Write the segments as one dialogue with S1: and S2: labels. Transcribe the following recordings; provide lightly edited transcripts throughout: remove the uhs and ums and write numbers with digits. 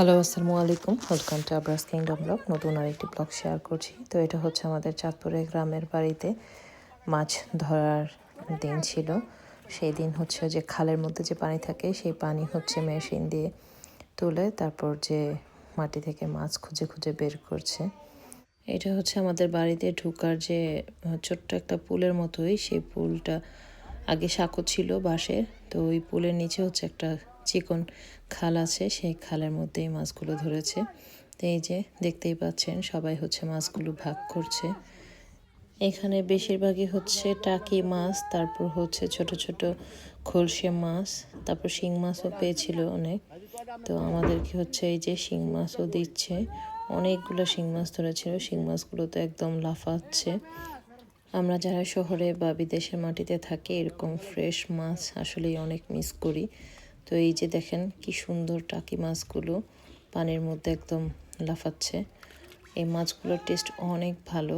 S1: Hello, আসসালামু আলাইকুম। Welcome to আবরাস কিংডম ব্লগ। নতুন আরেকটি ব্লগ শেয়ার করছি। তো এটা হচ্ছে আমাদের চাঁদপুরের গ্রামের বাড়িতে মাছ ধরার দিন ছিল। সেই দিন হচ্ছে যে খালের মধ্যে যে পানি থাকে সেই পানি হচ্ছে মেশিন দিয়ে তুলে তারপর যে মাটি থেকে মাছ খুঁজে খুঁজে বের করছে। এটা হচ্ছে আমাদের বাড়িতে ঢোকার যে ছোট্ট একটা পুলের মতোই, সেই পুলটা আগে সাঁকো ছিল বাঁশের। তো ওই পুলের নিচে হচ্ছে একটা চিকন খাল আছে, সেই খালের মধ্যেই মাছগুলো ধরেছে। তো এই যে দেখতেই পাচ্ছেন সবাই হচ্ছে মাছগুলো ভাগ করছে। এখানে বেশিরভাগই হচ্ছে টাকি মাছ, তারপর হচ্ছে ছোট ছোট খলসে মাছ, তারপর শিং মাছও পেয়েছিল অনেক। তো আমাদেরকে হচ্ছে এই যে শিং মাছও দিচ্ছে। অনেকগুলো শিং মাছ ধরেছিল, শিং মাছগুলো তো একদম লাফাচ্ছে। আমরা যারা শহরে বা বিদেশের মাটিতে থাকি এরকম ফ্রেশ মাছ আসলেই অনেক মিস করি। তো এই যে দেখেন কি সুন্দর টাকি মাছগুলো পানির মধ্যে একদম লাফাচ্ছে। এই মাছগুলোর টেস্ট অনেক ভালো,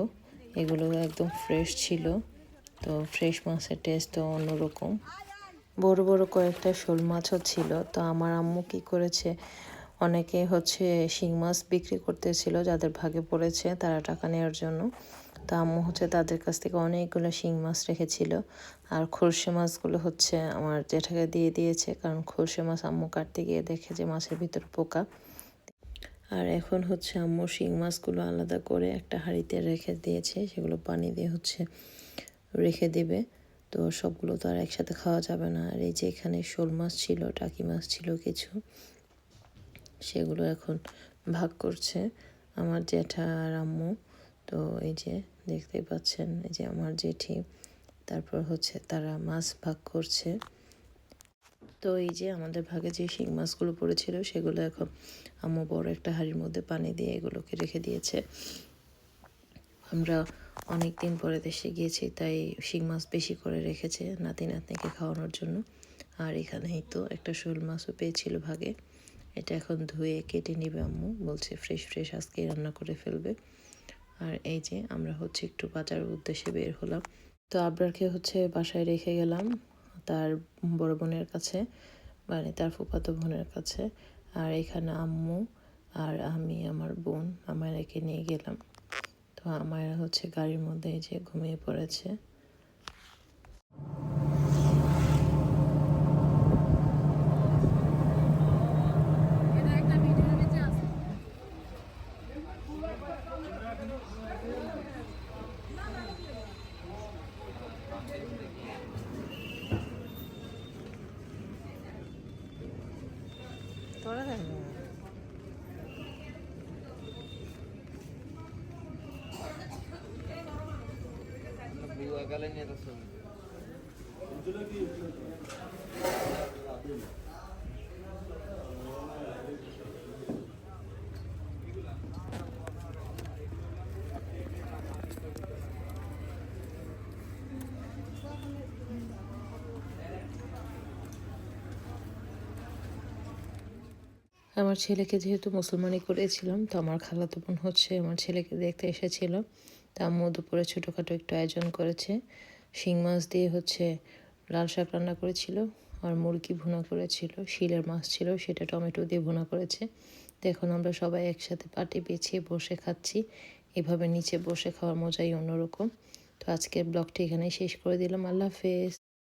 S1: এগুলো একদম ফ্রেশ ছিল। তো ফ্রেশ মাছের টেস্ট তো অন্যরকম। বড় বড় কয়েকটা শোল মাছও ছিল। তো আমার আম্মু কী করেছে, অনেকে হচ্ছে শিং মাছ বিক্রি করতেছিল, যাদের ভাগে পড়েছে তারা টাকা নেওয়ার জন্য। তো আম্মু হচ্ছে তাদের কাছ থেকে অনেকগুলো শিং মাছ রেখেছিল। আর খলসে মাছগুলো হচ্ছে আমার জেঠাকে দিয়ে দিয়েছে, কারণ খলসে মাছ আম্মু কাটতে গিয়ে দেখে যে মাছের ভিতর পোকা। আর এখন হচ্ছে আম্মু শিং মাছগুলো আলাদা করে একটা হাঁড়িতে রেখে দিয়েছে, সেগুলো পানি দিয়ে হচ্ছে রেখে দেবে। তো সবগুলো তো আর একসাথে খাওয়া যাবে না। আর এই যে এখানে শোল মাছ ছিল, টাকি মাছ ছিল কিছু, সেগুলো এখন ভাগ করছে আমার জ্যাঠা আর আম্মু। তো এই যে দেখতেই পাচ্ছেন, এই যে আমার জেঠি, তারপর হচ্ছে তারা মাছ ভাগ করছে। তো এই যে আমাদের ভাগে যে শিং মাছগুলো পড়েছিল সেগুলো এখন আম্মু বড় একটা হাঁড়ির মধ্যে পানি দিয়ে এগুলোকে রেখে দিয়েছে। আমরা অনেক দিন পরে দেশে গিয়েছি, তাই শিং মাছ বেশি করে রেখেছে নাতি নাতনিকে খাওয়ানোর জন্য। আর এখানেই তো একটা শোল মাছও পেয়েছিল ভাগে, এটা এখন ধুয়ে কেটে নিবে আম্মু, বলছে ফ্রেশ ফ্রেশ আজকে রান্না করে ফেলবে। আর এই যে আমরা হচ্ছে একটু বাজারের উদ্দেশ্যে বের হলাম। তো আবরারকে হচ্ছে বাসায় রেখে গেলাম তার বড় বোনের কাছে, মানে তার ফুফাতো বোনের কাছে। আর এখানে আম্মু আর আমি, আমার বোন আমায়রাকে নিয়ে গেলাম। তো আমায়রা হচ্ছে গাড়ির মধ্যে এই যে ঘুমিয়ে পড়েছে। তোরা দেখো আমার ছেলেকে যেহেতু মুসলমানি করেছিলাম, তো আমার খালাতো বোন হচ্ছে আমার ছেলেকে দেখতে এসেছিল। তা আম্মু দুপুরে ছোটোখাটো একটু আয়োজন করেছে। শিং মাছ দিয়ে হচ্ছে লাল শাক রান্না করেছিল, আর মুরগি ভুনা করেছিল, শিলের মাছ ছিল সেটা টমেটো দিয়ে ভুনা করেছে। তো এখন আমরা সবাই একসাথে পাটি বিছিয়ে বসে খাচ্ছি। এভাবে নিচে বসে খাওয়ার মজাই অন্যরকম। তো আজকের ব্লগটি এখানেই শেষ করে দিলাম। আল্লাহ হাফেজ।